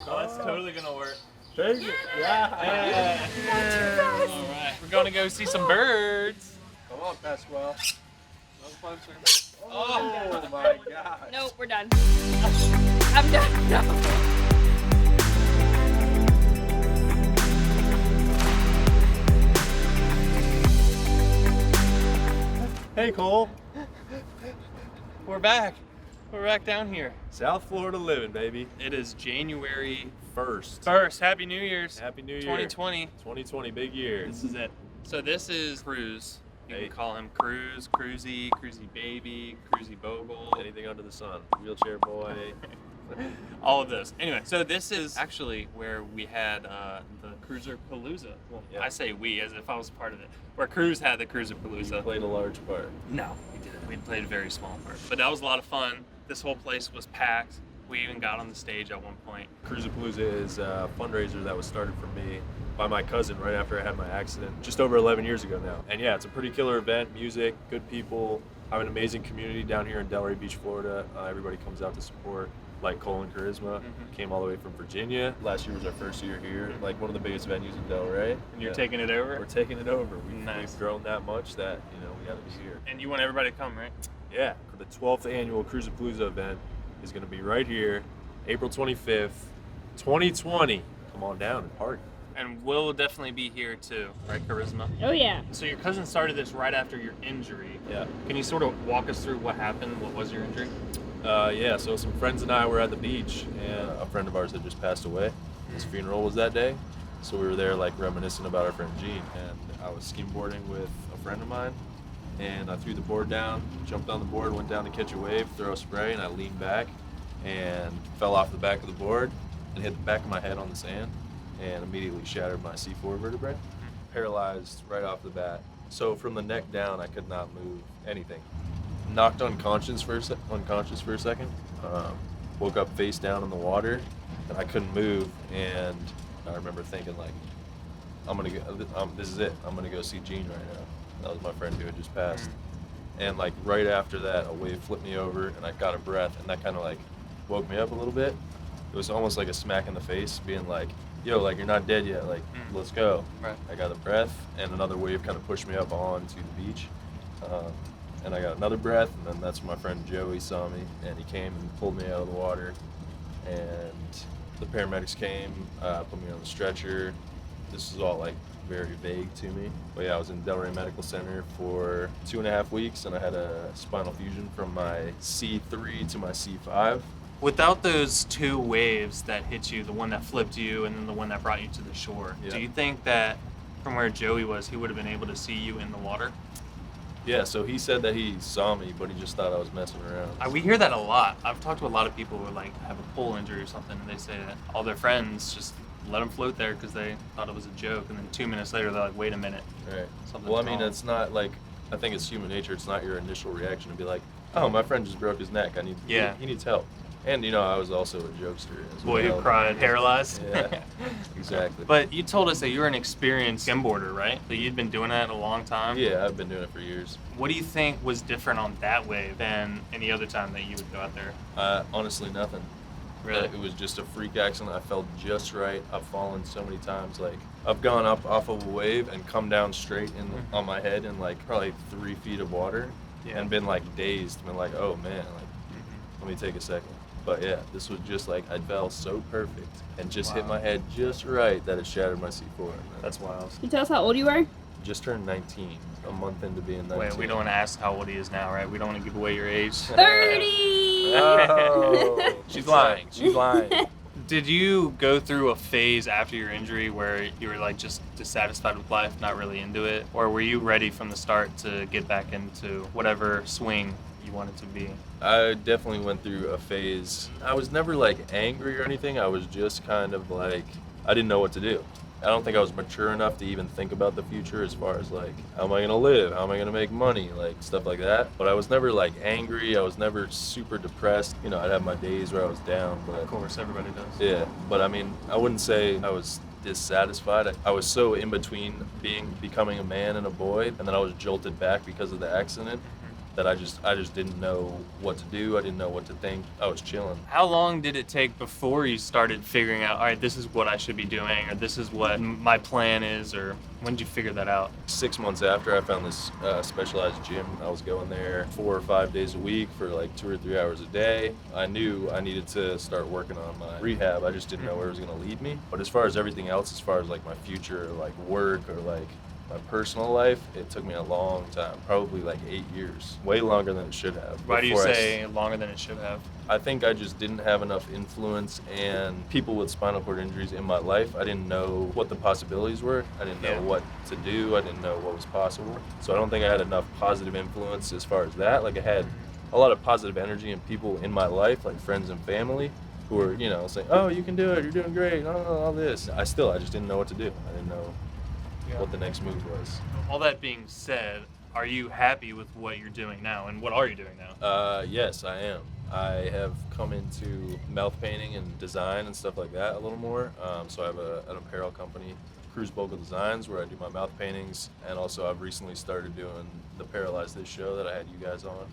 Oh, that's totally gonna work. Take it. Yeah. All right, we're gonna go see some birds. Come on, Pasquale. No fun, sir. Oh my God. Nope, we're done. I'm done. No. Hey, Cole. We're back. We're back down here. South Florida living, baby. It is January 1st. Happy New Year's. Happy New Year. 2020. 2020, big year. This is it. So this is Cruise. You Hey. can call him Cruise, Cruisy, Cruisy Baby, Cruisy Bogle. Anything under the sun. Wheelchair boy. All of those. Anyway, so this is actually where we had the Cruiser Palooza. Well, Yeah. I say we as if I was part of it. Where Cruise had the Cruiser You Palooza. played a large part. No, we didn't. We played a very small part. But that was a lot of fun. This whole place was packed. We even got on the stage at one point. Cruisapalooza is a fundraiser that was started for me by my cousin right after I had my accident just over 11 years ago now. And yeah, it's a pretty killer event, music, good people. I have an amazing community down here in Delray Beach, Florida. Everybody comes out to support, like Cole and Charisma. Came all the way from Virginia. Last year was our first year here, like one of the biggest venues in Delray. And you're taking it over? We're taking it over. Nice. We've grown that much that, we got to be here. And you want everybody to come, right? Yeah, the 12th annual Cruisapalooza event is going to be right here, April 25th, 2020. Come on down and party. And we'll definitely be here too, right, Charisma? Oh yeah. So your cousin started this right after your injury. Yeah. Can you sort of walk us through what happened? What was your injury? Yeah, so some friends and I were at the beach, and a friend of ours had just passed away. His funeral was that day, so we were there like reminiscing about our friend Gene. And I was skimboarding with a friend of mine, and I threw the board down, jumped on the board, went down to catch a wave, throw a spray, and I leaned back and fell off the back of the board and hit the back of my head on the sand and immediately shattered my C4 vertebrae. Paralyzed right off the bat. So from the neck down, I could not move anything. Knocked unconscious for a second. Woke up face down in the water, and I couldn't move. And I remember thinking, like, this is it. I'm gonna go see Gene right now. That was my friend who had just passed. And like right after that, a wave flipped me over, and I got a breath, and that kind of like woke me up a little bit. It was almost like a smack in the face, being like, "Yo, like you're not dead yet. Like, let's go." Right. I got a breath, and another wave kind of pushed me up onto the beach. And I got another breath, and then that's when my friend Joey saw me, and he came and pulled me out of the water. And the paramedics came, put me on the stretcher. This is all like very vague to me. But yeah, I was in Delray Medical Center for 2.5 weeks, and I had a spinal fusion from my C3 to my C5. Without those two waves that hit you, the one that flipped you and then the one that brought you to the shore, Yeah. do you think that from where Joey was, he would have been able to see you in the water? Yeah, so he said that he saw me, but he just thought I was messing around. We hear that a lot. I've talked to a lot of people who like have a pull injury or something, and they say that all their friends just let them float there because they thought it was a joke, and then 2 minutes later they're like, wait a minute. Right. Something's Well, I mean, wrong. it's not like, I think it's human nature. It's not your initial reaction to be like, oh, my friend just broke his neck. Yeah. He needs help. And, I was also a jokester as Boy well. who cried, paralyzed. Yeah, exactly. But you told us that you were an experienced skimboarder, right? So you'd been doing that a long time? Yeah, I've been doing it for years. What do you think was different on that wave than any other time that you would go out there? Honestly, nothing. Really? It was just a freak accident. I felt just right. I've fallen so many times. Like, I've gone up off of a wave and come down straight on my head in like probably 3 feet of water, and been like dazed, been like, oh man, like, let me take a second. But yeah, this was just like, I fell so perfect and just hit my head just right that it shattered my C4. That's wild. Can you tell us how old you are? Just turned 19, a month into being 19. Wait, we don't want to ask how old he is now, right? We don't want to give away your age. 30! Oh, she's lying. She's lying. Did you go through a phase after your injury where you were like just dissatisfied with life, not really into it? Or were you ready from the start to get back into whatever swing you wanted to be? I definitely went through a phase. I was never like angry or anything. I was just kind of like, I didn't know what to do. I don't think I was mature enough to even think about the future as far as like, how am I gonna live? How am I gonna make money? Like stuff like that. But I was never like angry. I was never super depressed. I'd have my days where I was down, but Of course, everybody does. yeah. But I mean, I wouldn't say I was dissatisfied. I was so in between becoming a man and a boy, and then I was jolted back because of the accident. that I just didn't know what to do. I didn't know what to think. I was chilling. How long did it take before you started figuring out, all right, this is what I should be doing, or this is what my plan is, or when did you figure that out? 6 months after I found this specialized gym, I was going there 4 or 5 days a week for like 2 or 3 hours a day. I knew I needed to start working on my rehab. I just didn't know where it was going to lead me. But as far as everything else, as far as like my future, like work or like my personal life, it took me a long time, probably like 8 years, way longer than it should have. Why do you say longer than it should have? I think I just didn't have enough influence and people with spinal cord injuries in my life. I didn't know what the possibilities were. I didn't know what to do. I didn't know what was possible. So I don't think I had enough positive influence as far as that. Like I had a lot of positive energy and people in my life, like friends and family, who were, you know, saying, oh, you can do it, you're doing great, all this. I just didn't know what to do. I didn't know what the next move was. All that being said, are you happy with what you're doing now, and what are you doing now? Yes, I am. I have come into mouth painting and design and stuff like that a little more. So I have an apparel company, Cruise Bogle Designs, where I do my mouth paintings, and also I've recently started doing the Paralyze This show that I had you guys on.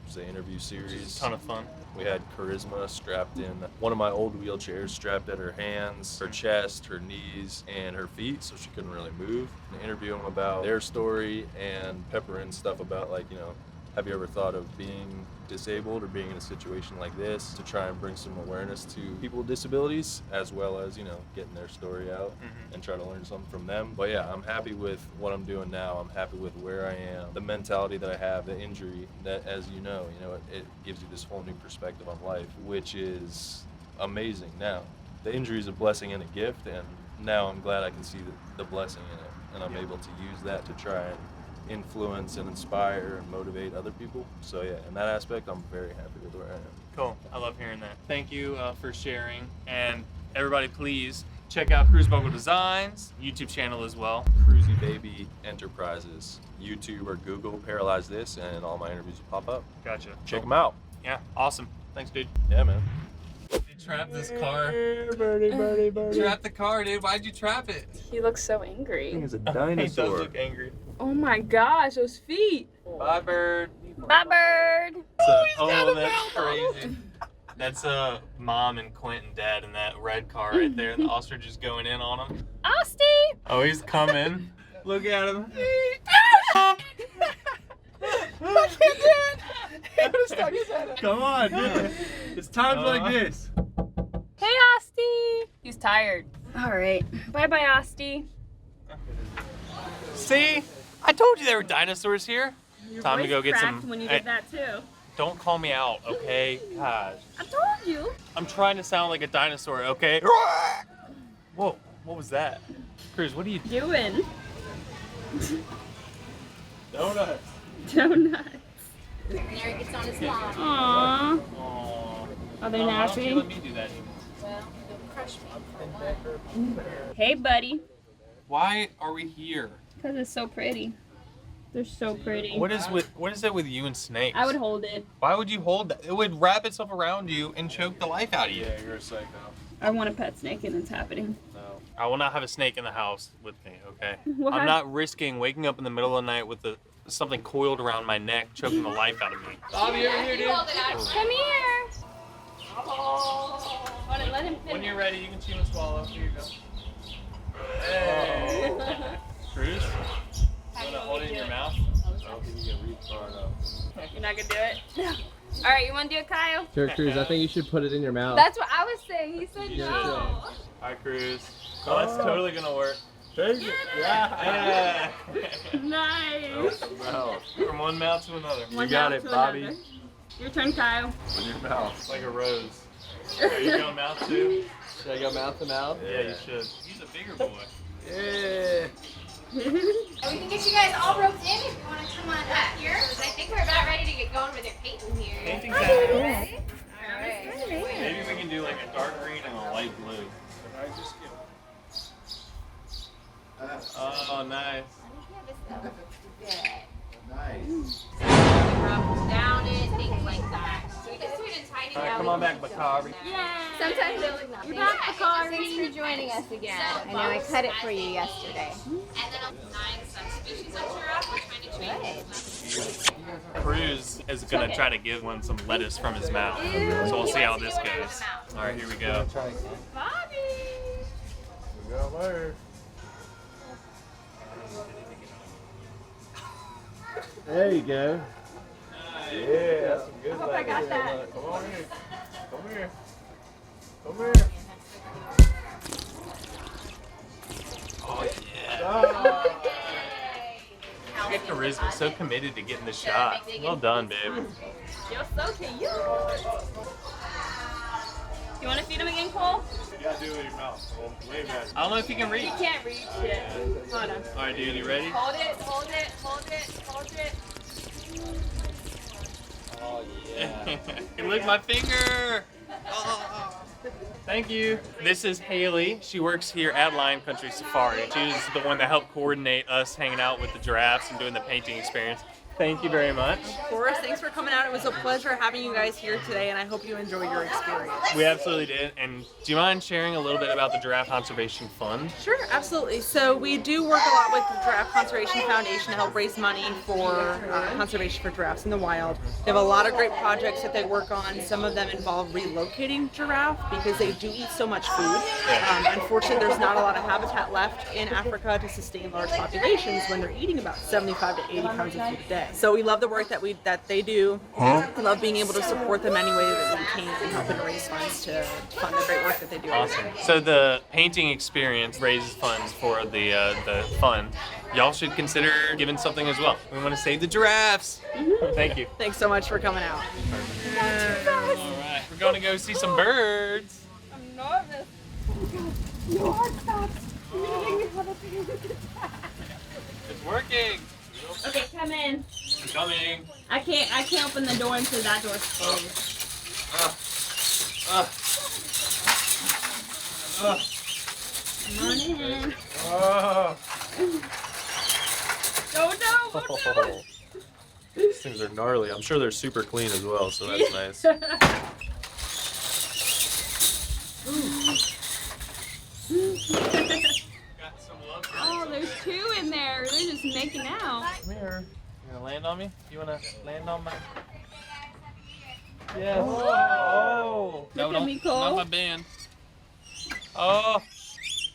It's an interview series. It's a ton of fun. We had Charisma strapped in one of my old wheelchairs, strapped at her hands, her chest, her knees, and her feet, so she couldn't really move. And interview them about their story and pepper in stuff about, like, you know, have you ever thought of being disabled or being in a situation like this, to try and bring some awareness to people with disabilities, as well as, you know, getting their story out and try to learn something from them. But yeah, I'm happy with what I'm doing now. I'm happy with where I am, the mentality that I have, the injury that, as you know, it gives you this whole new perspective on life, which is amazing now. The injury is a blessing and a gift, and now I'm glad I can see the blessing in it, and I'm able to use that to try and influence and inspire and motivate other people. So yeah, in that aspect, I'm very happy with where I am. Cool. I love hearing that. Thank you for sharing. And everybody, please check out Cruise Bogle Designs YouTube channel as well. Cruisy Baby Enterprises. YouTube or Google Paralyze This, and all my interviews will pop up. Gotcha. Check them out. Yeah. Awesome. Thanks, dude. Yeah, man. You trapped this car. Birdie. Trap the car, dude. Why'd you trap it? He looks so angry. It's a He dinosaur. does look angry. Oh my gosh, those feet. Bye, bird. Bye, bird. That's crazy. That's Mom and Quentin dad in that red car right there. The ostrich is going in on him. Austin. Oh, he's coming. Look at him. Come on, dude. It's times like this. Hey, Austin. He's tired. All right. Bye-bye, Austin. See? I told you there were dinosaurs here. Time to go get some. When you Hey, did that too. don't call me out, okay? Gosh. I told you. I'm trying to sound like a dinosaur, okay? Whoa, what was that? Cruz, what are you doing? Doing Donuts. donuts. Mary gets on his lawn. Aww. Aww. Are they Why don't you napping? let me do that anymore? Well, don't crush me for one. Hey, buddy. Why are we here? Because it's so pretty. They're so pretty. What is it with you and snakes? I would hold it. Why would you hold that? It would wrap itself around you and choke the life out of you. Yeah, you're a psycho. I want a pet snake and it's happening. No. I will not have a snake in the house with me, okay? What? I'm not risking waking up in the middle of the night with something coiled around my neck, choking the life out of me. Bobby, over here, dude. Come here. Hold on, let him When finish. you're ready, you can chew and swallow. Here you go. Hey. Cruz, you want to hold it in your mouth? I don't think you can reach far enough. You're not gonna do it? All right, you want to do it, Kyle? Sure, Cruz, I think you should put it in your mouth. That's what I was saying. He said Yeah, no. Hi, Cruz. Oh, that's totally going to work. Yeah. Nice. From one mouth to another. One got mouth it, to Bobby. another. Your turn, Kyle. With your mouth. It's like a rose. Are you going mouth too? Should I go mouth to mouth? Yeah, you should. He's a bigger boy. Yeah. We can get you guys all roped in if you want to come on up here. I think we're about ready to get going with your painting here. Painting's Ready? done. All right. Maybe we can do like a dark green and a light blue. Oh, nice. Rub down it, things like that. So we just do it in tiny All right, come on back, Bakari. Sometimes they look nothing. You're back, Bakari. Thanks for joining us again. I know I cut it for you yesterday. And then 9 subspecies of giraffe. We're trying to change. Cruise is gonna try to give one some lettuce from his mouth. So we'll see how this goes. All right, here we go. Bobby! We got her. There you go. Yeah, that's some good I hope I got that. Come on here. Come here. Come here. Oh yeah. Ah. Look at Charisma, so committed to getting the shot. Well done, babe. You're so cute. You want to feed him again, Cole? You gotta do it with your mouth. Way better. I don't know if you can reach. He can't reach it. Hold on. All right, dude, you ready? Hold it, hold it, hold it, hold it. Oh yeah. Hey, look, my finger. Oh. Thank you. This is Haley. She works here at Lion Country Safari. She's the one that helped coordinate us hanging out with the giraffes and doing the painting experience. Thank you very much. Of course, thanks for coming out. It was a pleasure having you guys here today, and I hope you enjoyed your experience. We absolutely did. And do you mind sharing a little bit about the Giraffe Conservation Fund? Sure, absolutely. So we do work a lot with the Giraffe Conservation Foundation to help raise money for conservation for giraffes in the wild. They have a lot of great projects that they work on. Some of them involve relocating giraffe because they do eat so much food. Unfortunately, there's not a lot of habitat left in Africa to sustain large populations when they're eating about 75 to 80 pounds of food a day. So we love the work that they do. We love being able to support them any way that we can and helping to raise funds to fund the great work that they do. Awesome. So the painting experience raises funds for the fund. Y'all should consider giving something as well. We want to save the giraffes. Thank you. Thanks so much for coming out. All right, we're going to go see some birds. I'm nervous. It's working. Okay, come in. I'm coming. I can't open the door until that door's closed. Come on in. Oh no. These things are gnarly. I'm sure they're super clean as well, so that's nice. Oh, there's two in there. They're just making out. Come here. You gonna land on me? You wanna land on my? Yes. Oh. No, Look at me, Cole. Not my band. Oh.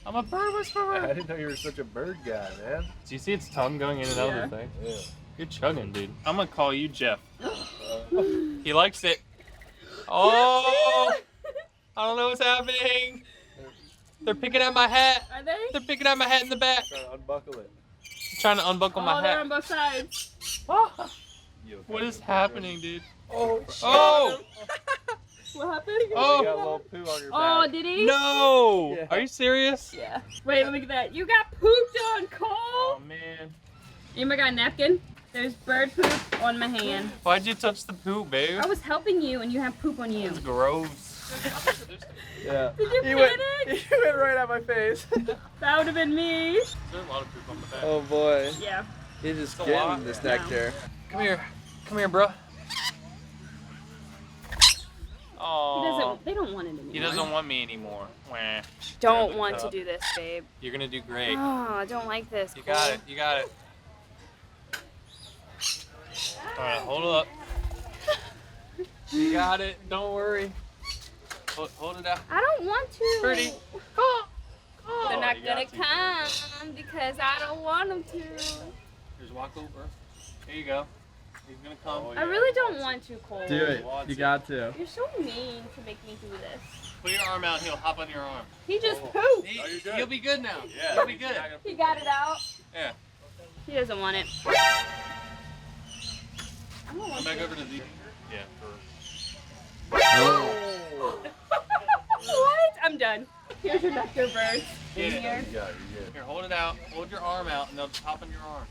I'm a bird I whisperer. didn't know you were such a bird guy, man. Do you see its tongue going in and out of the thing? Yeah. You're chugging, dude. I'm gonna call you Jeff. He likes it. Oh. I don't know what's happening. They're picking at my hat. Are they? They're picking at my hat in the back. Trying to unbuckle it. Trying to unbuckle my They're hat. on both sides. Oh. You okay? What is happening, dude? Oh, Oh! What happened? You got a Oh! little poo on your Oh, back. did he? No! Yeah. Are you serious? Yeah. Wait, look at that. You got pooped on, Cole. Oh man. You got a napkin? There's bird poop on my hand. Why'd you touch the poop, babe? I was helping you and you have poop on you. It's gross. Yeah. Did you He panic? went right at my face. That would have been me. There's a lot of poop on the back. Oh boy. Yeah. He's just It's a lot. getting this nectar. Come here. Come here, bro. Oh. They don't want it anymore. He doesn't want me anymore. Wah. Don't Grab want the to cup. do this, babe. You're gonna do great. Oh, I don't like this. You got it. You got it. Alright, hold it up. You got it. Don't worry. Hold it out. I don't want to. Pretty. They're not you gonna got to. come because I don't want them to. Here's walk over. Here you go. He's gonna come. I really don't want to, Cole. Do it. You got to. You're so mean to make me do this. Put your arm out. He'll hop on your arm. He just pooped. Oh, you're good. He'll be good now. Yeah. He'll be good. He got it out. Yeah. He doesn't want it. I don't want Come back to. over to the. Yeah. What? I'm done. Here's your nectar birds. Get it. In here. You got it. You're good. Here, hold it out. Hold your arm out, and they'll hop on your arm.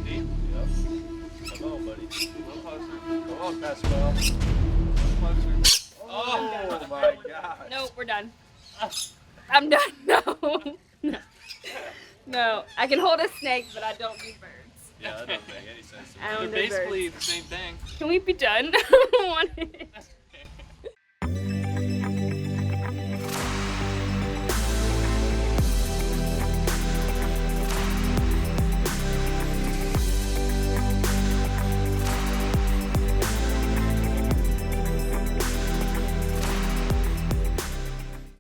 See? Yep. Come on, buddy. A little closer. Come on, Pascal. Closer. Oh my God. Nope, we're done. I'm done. No. No. No. I can hold a snake, but I don't do birds. Yeah, that doesn't make any sense. I They're don't do birds. basically the same thing. Can we be done? I don't want it.